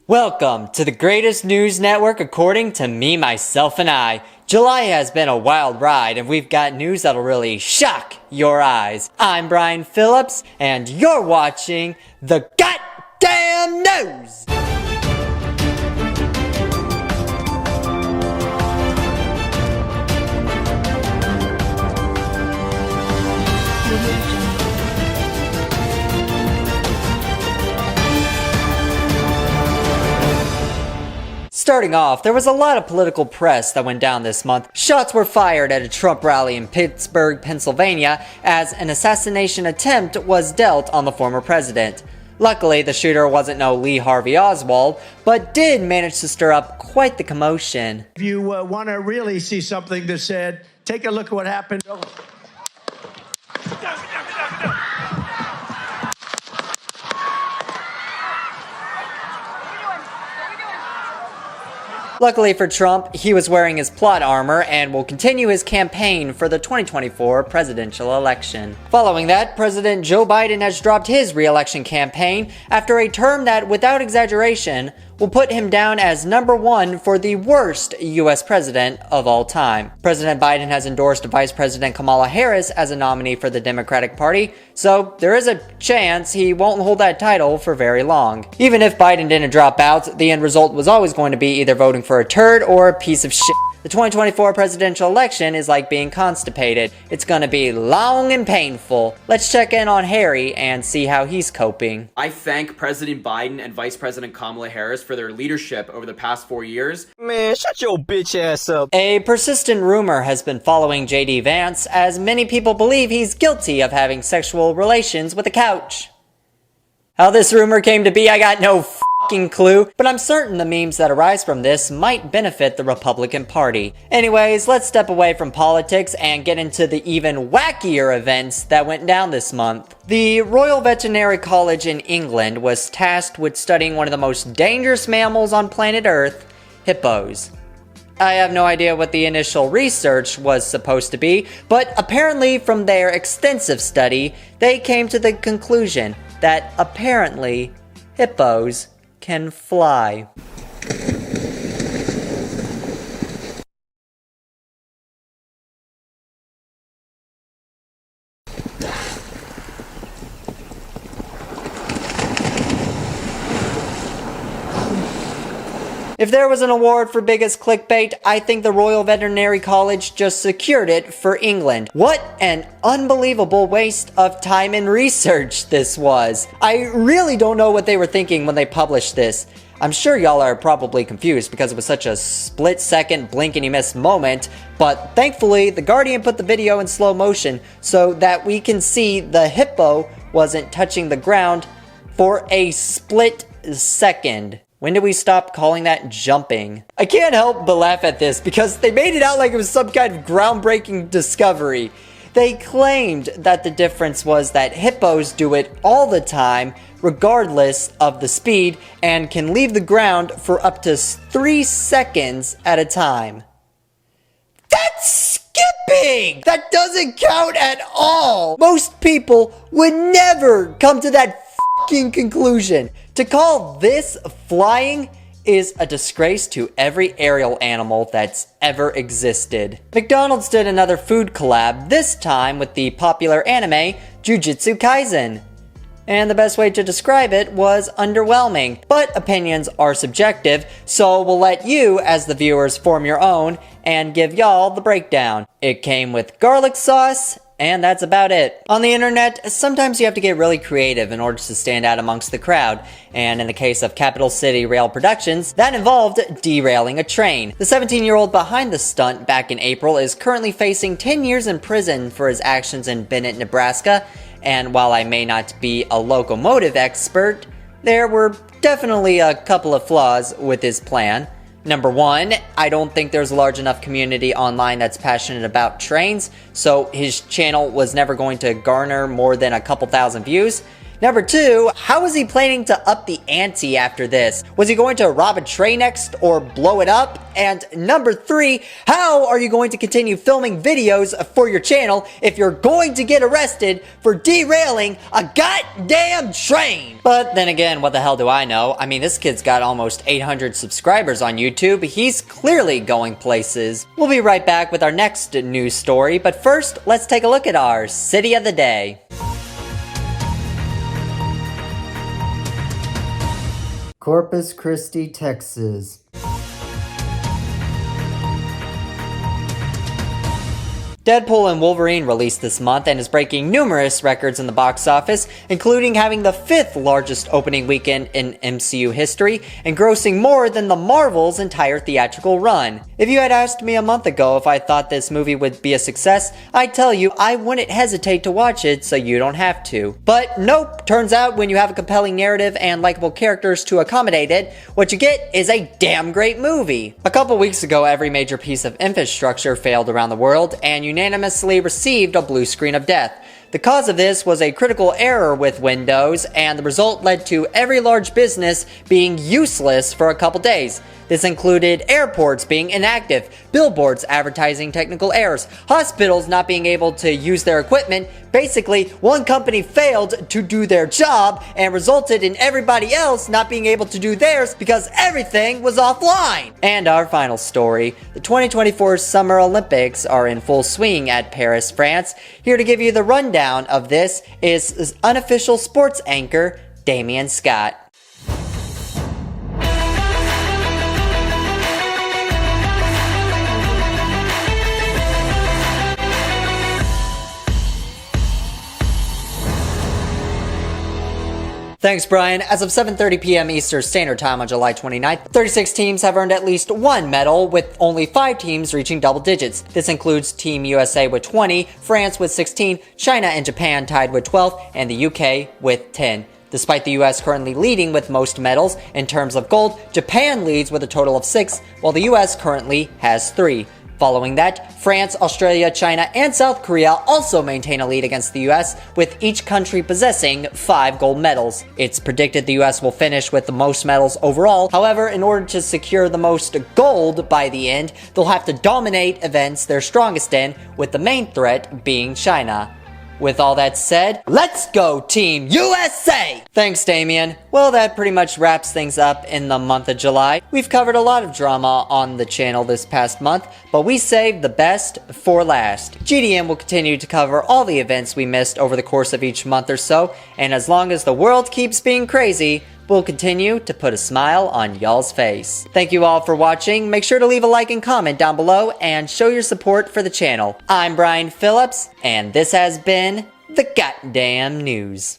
Welcome to the greatest news network according to me, myself, and I. July has been a wild ride, and we've got news that'll really shock your eyes. I'm Brian Phillips, and you're watching the goddamn news! Starting off, there was a lot of political press that went down this month. Shots were fired at a Trump rally in Pittsburgh, Pennsylvania, as an assassination attempt was dealt on the former president. Luckily, the shooter wasn't no Lee Harvey Oswald, but did manage to stir up quite the commotion. If you want to really see something that said, take a look at what happened. Luckily for Trump, he was wearing his plot armor and will continue his campaign for the 2024 presidential election. Following that, President Joe Biden has dropped his re-election campaign after a term that, without exaggeration, will put him down as #1 for the worst US president of all time. President Biden has endorsed Vice President Kamala Harris as a nominee for the Democratic Party, so there is a chance he won't hold that title for very long. Even if Biden didn't drop out, the end result was always going to be either voting for a turd or a piece of shit. The 2024 presidential election is like being constipated. It's gonna be long and painful. Let's check in on Harry and see how he's coping. I thank President Biden and Vice President Kamala Harris for their leadership over the past 4 years. Man, shut your bitch ass up. A persistent rumor has been following JD Vance, as many people believe he's guilty of having sexual relations with a couch. How this rumor came to be, I got no fucking clue, but I'm certain the memes that arise from this might benefit the Republican Party. Anyways, let's step away from politics and get into the even wackier events that went down this month. The Royal Veterinary College in England was tasked with studying one of the most dangerous mammals on planet Earth, hippos. I have no idea what the initial research was supposed to be, but apparently from their extensive study, they came to the conclusion that apparently hippos can fly. If there was an award for biggest clickbait, I think the Royal Veterinary College just secured it for England. What an unbelievable waste of time and research this was. I really don't know what they were thinking when they published this. I'm sure y'all are probably confused because it was such a split-second blink-and-you-miss moment, but thankfully The Guardian put the video in slow motion so that we can see the hippo wasn't touching the ground for a split second. When did we stop calling that jumping? I can't help but laugh at this because they made it out like it was some kind of groundbreaking discovery. They claimed that the difference was that hippos do it all the time, regardless of the speed, and can leave the ground for up to 3 seconds at a time. That's skipping! That doesn't count at all! Most people would never come to that fucking conclusion. To call this flying is a disgrace to every aerial animal that's ever existed. McDonald's did another food collab, this time with the popular anime Jujutsu Kaisen. And the best way to describe it was underwhelming. But opinions are subjective, so we'll let you, as the viewers, form your own and give y'all the breakdown. It came with garlic sauce, and that's about it. On the internet, sometimes you have to get really creative in order to stand out amongst the crowd, and in the case of Capital City Rail Productions, that involved derailing a train. The 17-year-old behind the stunt back in April is currently facing 10 years in prison for his actions in Bennett, Nebraska, and while I may not be a locomotive expert, there were definitely a couple of flaws with his plan. Number one, I don't think there's a large enough community online that's passionate about trains, so his channel was never going to garner more than a couple thousand views. Number 2, how is he planning to up the ante after this? Was he going to rob a train next or blow it up? And number 3, how are you going to continue filming videos for your channel if you're going to get arrested for derailing a goddamn train? But then again, what the hell do I know? I mean, this kid's got almost 800 subscribers on YouTube. He's clearly going places. We'll be right back with our next news story, but first, let's take a look at our City of the Day. Corpus Christi, Texas. Deadpool and Wolverine released this month and is breaking numerous records in the box office, including having the 5th largest opening weekend in MCU history and grossing more than the Marvel's entire theatrical run. If you had asked me a month ago if I thought this movie would be a success, I'd tell you I wouldn't hesitate to watch it so you don't have to. But nope, turns out when you have a compelling narrative and likable characters to accommodate it, what you get is a damn great movie. A couple weeks ago, every major piece of infrastructure failed around the world and unanimously received a blue screen of death. The cause of this was a critical error with Windows, and the result led to every large business being useless for a couple days. This included airports being inactive, billboards advertising technical errors, hospitals not being able to use their equipment. Basically, one company failed to do their job and resulted in everybody else not being able to do theirs because everything was offline. And our final story, the 2024 Summer Olympics are in full swing at Paris, France. Here to give you the rundown of this is unofficial sports anchor Damian Scott. Thanks, Brian. As of 7:30 p.m. Eastern Standard Time on July 29th, 36 teams have earned at least one medal, with only 5 teams reaching double digits. This includes Team USA with 20, France with 16, China and Japan tied with 12, and the UK with 10. Despite the US currently leading with most medals in terms of gold, Japan leads with a total of 6, while the US currently has 3. Following that, France, Australia, China, and South Korea also maintain a lead against the US, with each country possessing 5 gold medals. It's predicted the US will finish with the most medals overall. However, in order to secure the most gold by the end, they'll have to dominate events they're strongest in, with the main threat being China. With all that said, let's go Team USA! Thanks, Damien. Well, that pretty much wraps things up in the month of July. We've covered a lot of drama on the channel this past month, but we saved the best for last. GDM will continue to cover all the events we missed over the course of each month or so, and as long as the world keeps being crazy, we'll continue to put a smile on y'all's face. Thank you all for watching. Make sure to leave a like and comment down below and show your support for the channel. I'm Brian Phillips, and this has been The Goddamn News.